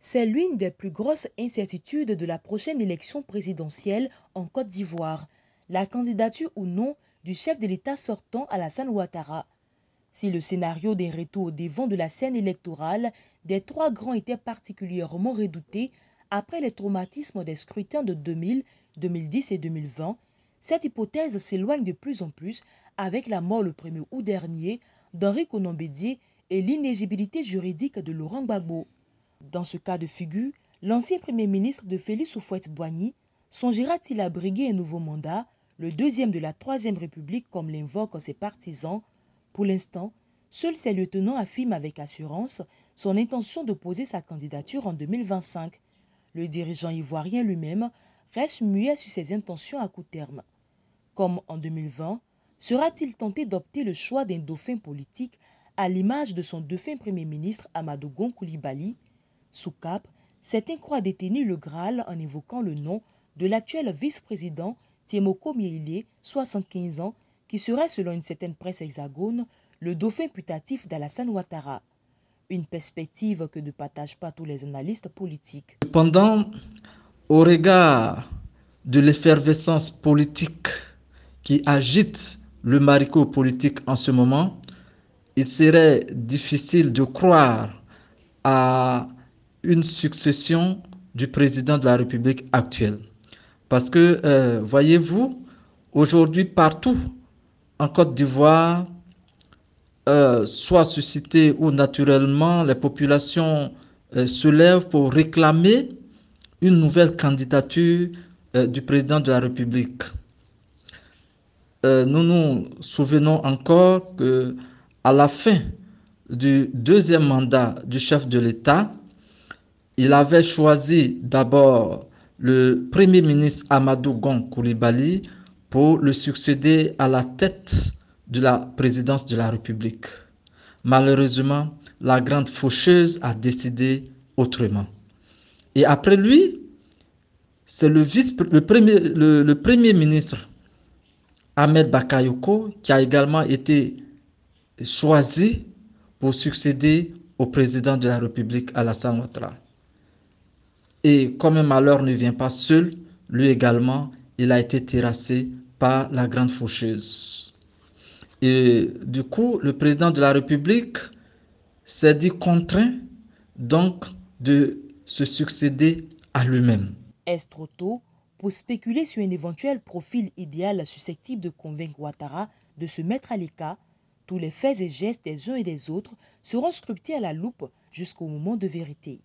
C'est l'une des plus grosses incertitudes de la prochaine élection présidentielle en Côte d'Ivoire, la candidature ou non du chef de l'État sortant Alassane Ouattara. Si le scénario des retours au devant de la scène électorale des trois grands était particulièrement redouté après les traumatismes des scrutins de 2000, 2010 et 2020, cette hypothèse s'éloigne de plus en plus avec la mort le 1er août dernier d'Henri Konan Bédié et l'inéligibilité juridique de Laurent Gbagbo. Dans ce cas de figure, l'ancien Premier ministre de Félix Houphouët-Boigny songera-t-il à briguer un nouveau mandat, le deuxième de la Troisième République comme l'invoquent ses partisans? Pour l'instant, seuls ses lieutenants affirment avec assurance son intention de poser sa candidature en 2025. Le dirigeant ivoirien lui-même reste muet sur ses intentions à court terme. Comme en 2020, sera-t-il tenté d'opter le choix d'un dauphin politique à l'image de son défunt Premier ministre Amadou Gon Coulibaly? Sous cap, certains croient détenir le Graal en évoquant le nom de l'actuel vice-président Tiemoko Miehile, 75 ans, qui serait, selon une certaine presse hexagone, le dauphin putatif d'Alassane Ouattara. Une perspective que ne partagent pas tous les analystes politiques. Cependant, au regard de l'effervescence politique qui agite le maricot politique en ce moment, il serait difficile de croire à une succession du président de la République actuelle. Parce que, voyez-vous, aujourd'hui, partout en Côte d'Ivoire, soit suscité ou naturellement, les populations se lèvent pour réclamer une nouvelle candidature du président de la République. Nous nous souvenons encore que à la fin du deuxième mandat du chef de l'État, il avait choisi d'abord le Premier ministre Amadou Gon Coulibaly pour le succéder à la tête de la présidence de la République. Malheureusement, la grande faucheuse a décidé autrement. Et après lui, c'est le premier ministre Ahmed Bakayoko qui a également été choisi pour succéder au président de la République Alassane Ouattara. Et comme un malheur ne vient pas seul, lui également, il a été terrassé par la grande faucheuse. Et du coup, le président de la République s'est dit contraint donc de se succéder à lui-même. Est-ce trop tôt pour spéculer sur un éventuel profil idéal susceptible de convaincre Ouattara de se mettre à l'écart? Tous les faits et gestes des uns et des autres seront scrutés à la loupe jusqu'au moment de vérité.